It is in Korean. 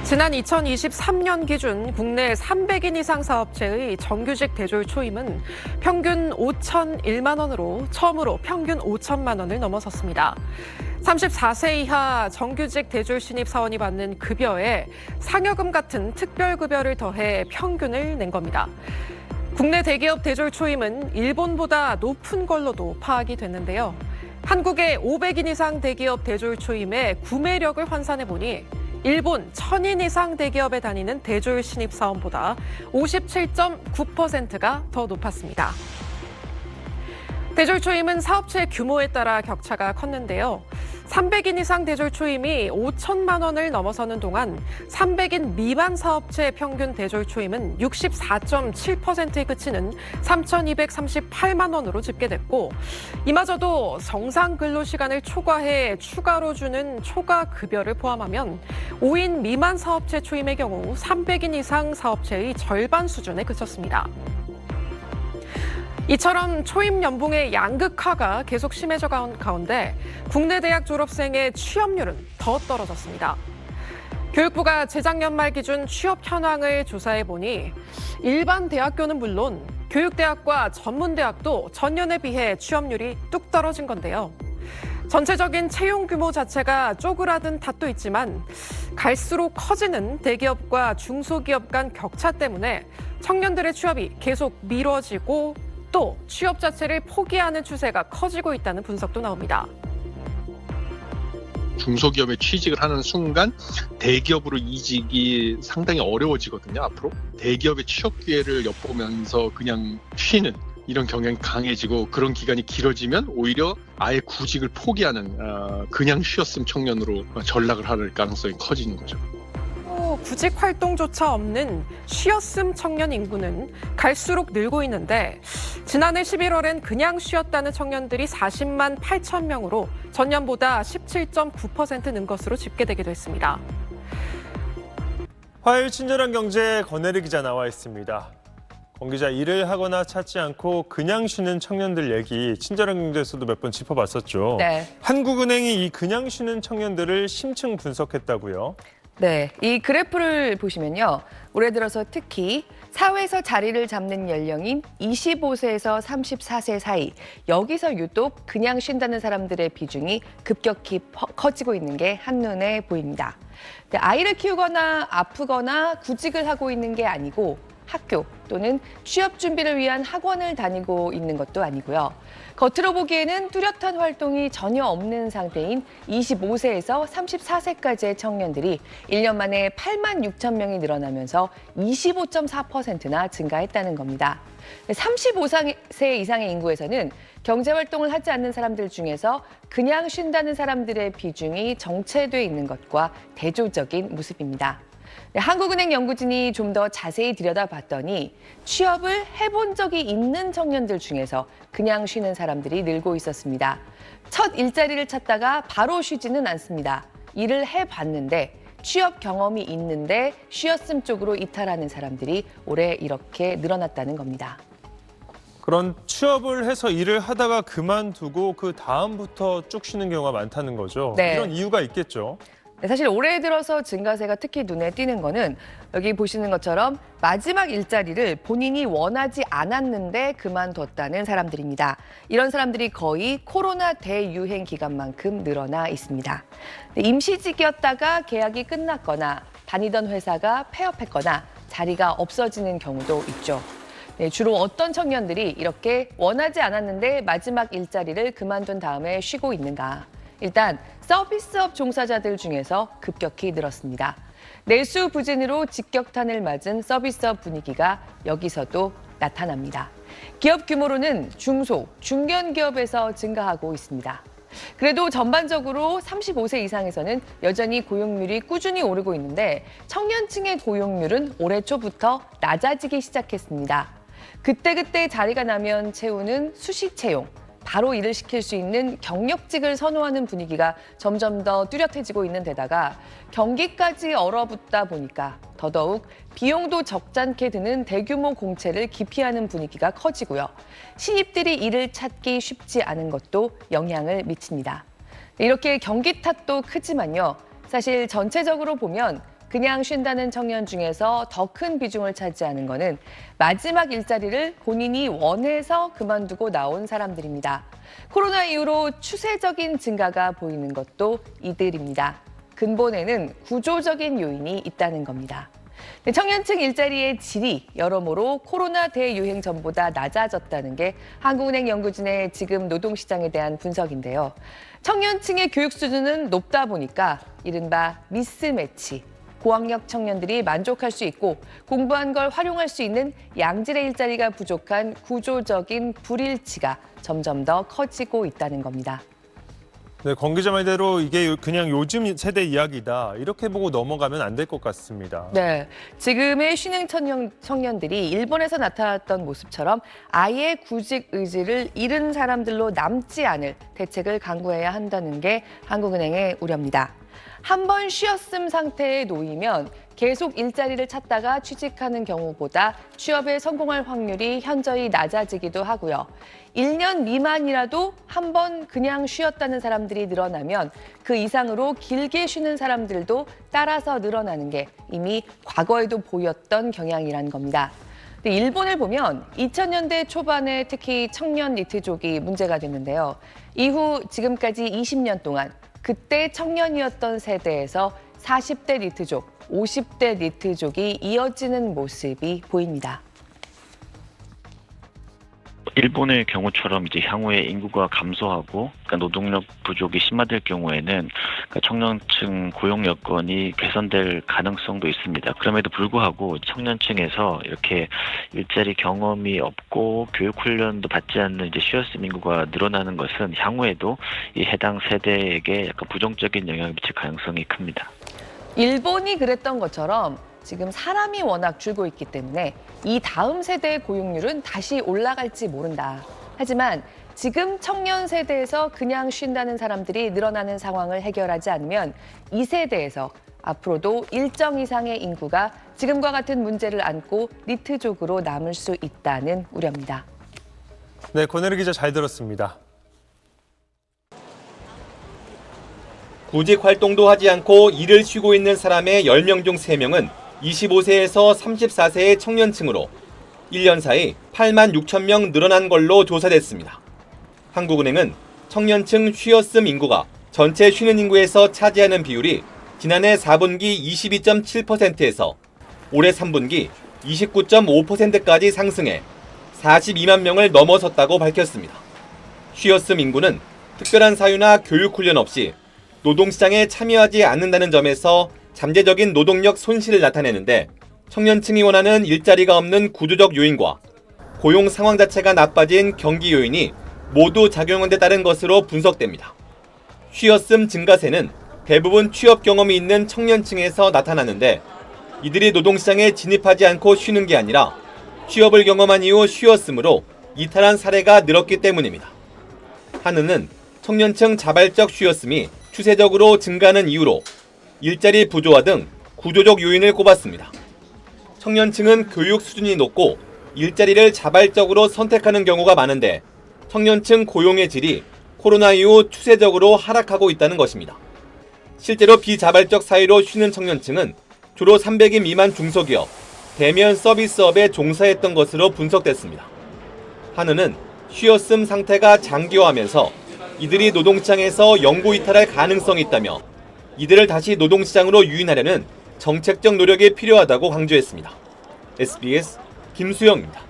지난 2023년 기준 국내 300인 이상 사업체의 정규직 대졸 초임은 평균 5,001만 원으로 처음으로 평균 5천만 원을 넘어섰습니다. 34세 이하 정규직 대졸 신입 사원이 받는 급여에 상여금 같은 특별급여를 더해 평균을 낸 겁니다. 국내 대기업 대졸 초임은 일본보다 높은 걸로도 파악이 됐는데요. 한국의 500인 이상 대기업 대졸 초임의 구매력을 환산해보니 일본 1,000인 이상 대기업에 다니는 대졸 신입사원보다 57.9%가 더 높았습니다. 대졸 초임은 사업체 규모에 따라 격차가 컸는데요. 300인 이상 대졸 초임이 5천만 원을 넘어서는 동안 300인 미만 사업체 평균 대졸 초임은 64.7%에 그치는 3,238만 원으로 집계됐고, 이마저도 정상 근로시간을 초과해 추가로 주는 초과 급여를 포함하면 5인 미만 사업체 초임의 경우 300인 이상 사업체의 절반 수준에 그쳤습니다. 이처럼 초임 연봉의 양극화가 계속 심해져 가운데 국내 대학 졸업생의 취업률은 더 떨어졌습니다. 교육부가 재작년 말 기준 취업 현황을 조사해 보니 일반 대학교는 물론 교육대학과 전문대학도 전년에 비해 취업률이 뚝 떨어진 건데요. 전체적인 채용 규모 자체가 쪼그라든 탓도 있지만 갈수록 커지는 대기업과 중소기업 간 격차 때문에 청년들의 취업이 계속 미뤄지고 또 취업 자체를 포기하는 추세가 커지고 있다는 분석도 나옵니다. 중소기업에 취직을 하는 순간 대기업으로 이직이 상당히 어려워지거든요. 앞으로 대기업의 취업 기회를 엿보면서 그냥 쉬는 이런 경향이 강해지고, 그런 기간이 길어지면 오히려 아예 구직을 포기하는 그냥 쉬었음 청년으로 전락을 할 가능성이 커지는 거죠. 구직 활동조차 없는 쉬었음 청년 인구는 갈수록 늘고 있는데, 지난해 11월엔 그냥 쉬었다는 청년들이 40만 8천 명으로 전년보다 17.9% 는 것으로 집계되기도 했습니다. 화요일 친절한 경제 권혜리 기자 나와 있습니다. 권 기자, 일을 하거나 찾지 않고 그냥 쉬는 청년들 얘기 친절한 경제에서도 몇 번 짚어봤었죠. 네. 한국은행이 이 그냥 쉬는 청년들을 심층 분석했다고요. 네, 이 그래프를 보시면요. 올해 들어서 특히 사회에서 자리를 잡는 연령인 25세에서 34세 사이, 여기서 유독 그냥 쉰다는 사람들의 비중이 급격히 커지고 있는 게 한눈에 보입니다. 아이를 키우거나 아프거나 구직을 하고 있는 게 아니고 학교 또는 취업 준비를 위한 학원을 다니고 있는 것도 아니고요. 겉으로 보기에는 뚜렷한 활동이 전혀 없는 상태인 25세에서 34세까지의 청년들이 1년 만에 8만 6천 명이 늘어나면서 25.4%나 증가했다는 겁니다. 35세 이상의 인구에서는 경제활동을 하지 않는 사람들 중에서 그냥 쉰다는 사람들의 비중이 정체돼 있는 것과 대조적인 모습입니다. 한국은행 연구진이 좀 더 자세히 들여다봤더니 취업을 해본 적이 있는 청년들 중에서 그냥 쉬는 사람들이 늘고 있었습니다. 첫 일자리를 찾다가 바로 쉬지는 않습니다. 일을 해봤는데 취업 경험이 있는데 쉬었음 쪽으로 이탈하는 사람들이 올해 이렇게 늘어났다는 겁니다. 그런 취업을 해서 일을 하다가 그만두고 그 다음부터 쭉 쉬는 경우가 많다는 거죠. 네. 이런 이유가 있겠죠. 사실 올해 들어서 증가세가 특히 눈에 띄는 거는 여기 보시는 것처럼 마지막 일자리를 본인이 원하지 않았는데 그만뒀다는 사람들입니다. 이런 사람들이 거의 코로나 대유행 기간만큼 늘어나 있습니다. 임시직이었다가 계약이 끝났거나 다니던 회사가 폐업했거나 자리가 없어지는 경우도 있죠. 주로 어떤 청년들이 이렇게 원하지 않았는데 마지막 일자리를 그만둔 다음에 쉬고 있는가? 일단 서비스업 종사자들 중에서 급격히 늘었습니다. 내수 부진으로 직격탄을 맞은 서비스업 분위기가 여기서도 나타납니다. 기업 규모로는 중소, 중견 기업에서 증가하고 있습니다. 그래도 전반적으로 35세 이상에서는 여전히 고용률이 꾸준히 오르고 있는데 청년층의 고용률은 올해 초부터 낮아지기 시작했습니다. 그때그때 자리가 나면 채우는 수시 채용, 바로 일을 시킬 수 있는 경력직을 선호하는 분위기가 점점 더 뚜렷해지고 있는 데다가 경기까지 얼어붙다 보니까 더더욱 비용도 적잖게 드는 대규모 공채를 기피하는 분위기가 커지고요. 신입들이 일을 찾기 쉽지 않은 것도 영향을 미칩니다. 이렇게 경기 탓도 크지만요. 사실 전체적으로 보면 그냥 쉰다는 청년 중에서 더 큰 비중을 차지하는 것은 마지막 일자리를 본인이 원해서 그만두고 나온 사람들입니다. 코로나 이후로 추세적인 증가가 보이는 것도 이들입니다. 근본에는 구조적인 요인이 있다는 겁니다. 청년층 일자리의 질이 여러모로 코로나 대유행 전보다 낮아졌다는 게 한국은행 연구진의 지금 노동시장에 대한 분석인데요. 청년층의 교육 수준은 높다 보니까 이른바 미스매치, 고학력 청년들이 만족할 수 있고 공부한 걸 활용할 수 있는 양질의 일자리가 부족한 구조적인 불일치가 점점 더 커지고 있다는 겁니다. 네, 권 기자 말대로 이게 그냥 요즘 세대 이야기다 이렇게 보고 넘어가면 안 될 것 같습니다. 네, 지금의 신흥 청년들이 일본에서 나타났던 모습처럼 아예 구직 의지를 잃은 사람들로 남지 않을 대책을 강구해야 한다는 게 한국은행의 우려입니다. 한 번 쉬었음 상태에 놓이면 계속 일자리를 찾다가 취직하는 경우보다 취업에 성공할 확률이 현저히 낮아지기도 하고요. 1년 미만이라도 한 번 그냥 쉬었다는 사람들이 늘어나면 그 이상으로 길게 쉬는 사람들도 따라서 늘어나는 게 이미 과거에도 보였던 경향이란 겁니다. 근데 일본을 보면 2000년대 초반에 특히 청년 니트족이 문제가 됐는데요. 이후 지금까지 20년 동안 그때 청년이었던 세대에서 40대 니트족, 50대 니트족이 이어지는 모습이 보입니다. 일본의 경우처럼 이제 향후에 인구가 감소하고 그러니까 노동력 부족이 심화될 경우에는 그러니까 청년층 고용 여건이 개선될 가능성도 있습니다. 그럼에도 불구하고 청년층에서 이렇게 일자리 경험이 없고 교육 훈련도 받지 않는 이제 쉬어쓰는 인구가 늘어나는 것은 향후에도 이 해당 세대에게 약간 부정적인 영향을 미칠 가능성이 큽니다. 일본이 그랬던 것처럼 지금 사람이 워낙 줄고 있기 때문에 이 다음 세대의 고용률은 다시 올라갈지 모른다. 하지만 지금 청년 세대에서 그냥 쉰다는 사람들이 늘어나는 상황을 해결하지 않으면 이 세대에서 앞으로도 일정 이상의 인구가 지금과 같은 문제를 안고 니트족으로 남을 수 있다는 우려입니다. 네, 권혜리 기자 잘 들었습니다. 구직 활동도 하지 않고 일을 쉬고 있는 사람의 10명 중 3명은 25세에서 34세의 청년층으로 1년 사이 8만 6천 명 늘어난 걸로 조사됐습니다. 한국은행은 청년층 쉬었음 인구가 전체 쉬는 인구에서 차지하는 비율이 지난해 4분기 22.7%에서 올해 3분기 29.5%까지 상승해 42만 명을 넘어섰다고 밝혔습니다. 쉬었음 인구는 특별한 사유나 교육 훈련 없이 노동시장에 참여하지 않는다는 점에서 잠재적인 노동력 손실을 나타내는데 청년층이 원하는 일자리가 없는 구조적 요인과 고용 상황 자체가 나빠진 경기 요인이 모두 작용한 데 따른 것으로 분석됩니다. 쉬었음 증가세는 대부분 취업 경험이 있는 청년층에서 나타나는데 이들이 노동시장에 진입하지 않고 쉬는 게 아니라 취업을 경험한 이후 쉬었음으로 이탈한 사례가 늘었기 때문입니다. 한은은 청년층 자발적 쉬었음이 추세적으로 증가하는 이유로 일자리 부조화 등 구조적 요인을 꼽았습니다. 청년층은 교육 수준이 높고 일자리를 자발적으로 선택하는 경우가 많은데 청년층 고용의 질이 코로나 이후 추세적으로 하락하고 있다는 것입니다. 실제로 비자발적 사유로 쉬는 청년층은 주로 300인 미만 중소기업, 대면 서비스업에 종사했던 것으로 분석됐습니다. 한은은 쉬었음 상태가 장기화하면서 이들이 노동시장에서 영구 이탈할 가능성이 있다며 이들을 다시 노동시장으로 유인하려는 정책적 노력이 필요하다고 강조했습니다. SBS 김수영입니다.